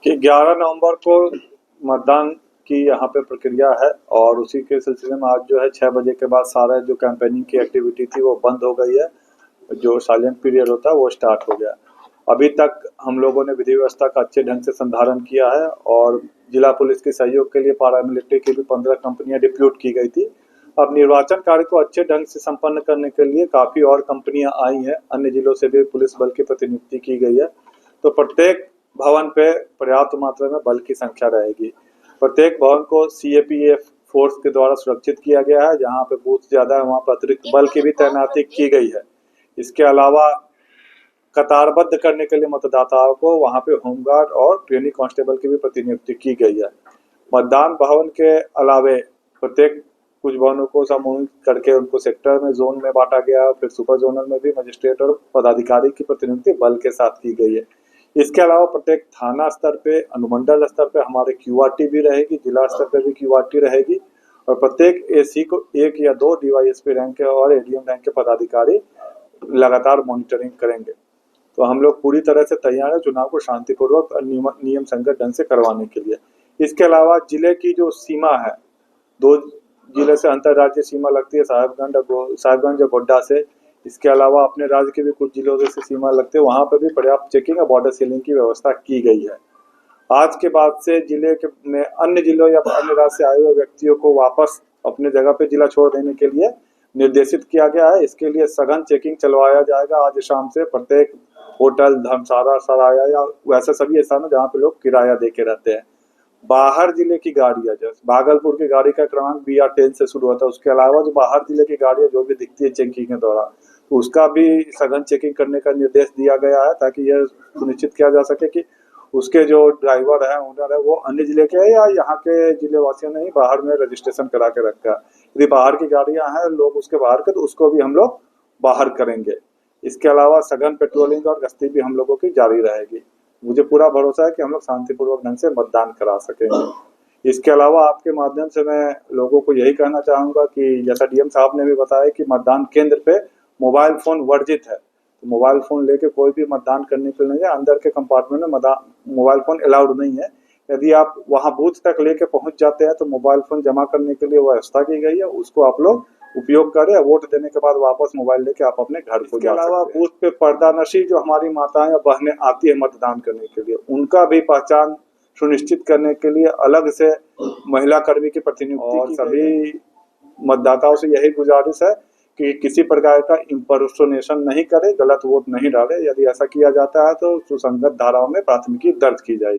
कि 11 नवंबर को मतदान की यहाँ पे प्रक्रिया है और उसी के सिलसिले में आज जो है 6 बजे के बाद सारा जो कैंपेनिंग की एक्टिविटी थी वो बंद हो गई है। जो साइलेंट पीरियड होता है वो स्टार्ट हो गया। अभी तक हम लोगों ने विधि व्यवस्था का अच्छे ढंग से संधारण किया है और जिला पुलिस के सहयोग के लिए पारामिलिट्री की भी 15 कंपनियां डिप्यूट की गई थी। अब निर्वाचन कार्य को अच्छे ढंग से संपन्न करने के लिए काफी और कंपनियां आई हैं, अन्य जिलों से भी पुलिस बल की प्रतिनियुक्ति की गई है। तो प्रत्येक भवन पे पर्याप्त मात्रा में बल की संख्या रहेगी। प्रत्येक भवन को सीएपीएफ फोर्स के द्वारा सुरक्षित किया गया है। जहां पे बूथ ज्यादा है वहां पर अतिरिक्त बल की भी तैनाती की गई है। इसके अलावा कतारबद्ध करने के लिए मतदाताओं को वहां पे होमगार्ड और ट्रेनी कांस्टेबल की भी प्रतिनियुक्ति की गई है। मतदान भवन के अलावे प्रत्येक कुछ भवनों को समूहित करके उनको सेक्टर में जोन में बांटा गया। फिर सुपर जोनल में भी मजिस्ट्रेट और पदाधिकारी की प्रतिनियुक्ति बल के साथ की गई है। इसके अलावा प्रत्येक थाना स्तर पे, अनुमंडल स्तर पे हमारे क्यूआरटी भी रहेगी, जिला स्तर पे भी क्यूआरटी रहेगी और प्रत्येक एसी को 1 या 2 डीवाईएसपी रैंक के और एडीएम रैंक के पदाधिकारी लगातार मॉनिटरिंग करेंगे। तो हम लोग पूरी तरह से तैयार है चुनाव को शांतिपूर्वक और नियम संगत ढंग से करवाने के लिए। इसके अलावा जिले की जो सीमा है, 2 जिले से अंतर्राज्यीय सीमा लगती है, साहिबगंज और गोड्डा से। इसके अलावा अपने राज्य के भी कुछ जिलों से सीमा लगते हैं, वहां पर भी पर्याप्त चेकिंग और बॉर्डर सीलिंग की व्यवस्था की गई है। आज के बाद से जिले के में अन्य जिलों या अन्य राज्य से आए हुए व्यक्तियों को वापस अपने जगह पे जिला छोड़ देने के लिए निर्देशित किया गया है। इसके लिए सघन चेकिंग चलवाया जाएगा। आज शाम से प्रत्येक होटल, धर्मशाला, सराया या वैसे सभी स्थान जहाँ पे लोग किराया दे के रहते हैं। बाहर जिले की गाड़ियां, जैसे भागलपुर की गाड़ी का क्रमांक BR10 से शुरू होता है। उसके अलावा जो बाहर जिले की गाड़ियां जो भी दिखती है चेकिंग के दौरान, तो उसका भी सघन चेकिंग करने का निर्देश दिया गया है ताकि यह सुनिश्चित किया जा सके कि उसके जो ड्राइवर है, ओनर है, वो अन्य जिले के है या यहाँ के जिले वासियों ने ही बाहर में रजिस्ट्रेशन करा के रखा है। यदि बाहर की गाड़ियां हैं, लोग उसके बाहर के, तो उसको भी हम लोग बाहर करेंगे। इसके अलावा सघन पेट्रोलिंग और गश्ती भी हम लोगों की जारी रहेगी। मुझे पूरा भरोसा है कि हम लोग शांतिपूर्वक ढंग से मतदान करा सकेंगे। इसके अलावा आपके माध्यम से मैं लोगों को यही कहना चाहूंगा कि जैसा डीएम साहब ने भी बताया कि मतदान केंद्र पे मोबाइल फोन वर्जित है, तो मोबाइल फोन लेके कोई भी मतदान करने के लिए नहीं है। अंदर के कंपार्टमेंट में मोबाइल फोन अलाउड नहीं है। यदि आप वहां बूथ तक लेके पहुंच जाते हैं तो मोबाइल फोन जमा करने के लिए व्यवस्था की गई है, उसको आप लोग उपयोग करें। वोट देने के बाद वापस मोबाइल लेके आप अपने घर को जा सकते हैं। इसके अलावा बूथ पे पर्दानशी जो हमारी माताएं और बहनें आती है मतदान करने के लिए, उनका भी पहचान सुनिश्चित करने के लिए अलग से महिला कर्मी की प्रतिनियुक्ति और सभी मतदाताओं से यही गुजारिश है कि किसी प्रकार का इम्पर्सोनेशन नहीं करे, गलत वोट नहीं डाले। यदि ऐसा किया जाता है तो सुसंगत धाराओं में प्राथमिकी दर्ज की जाएगी।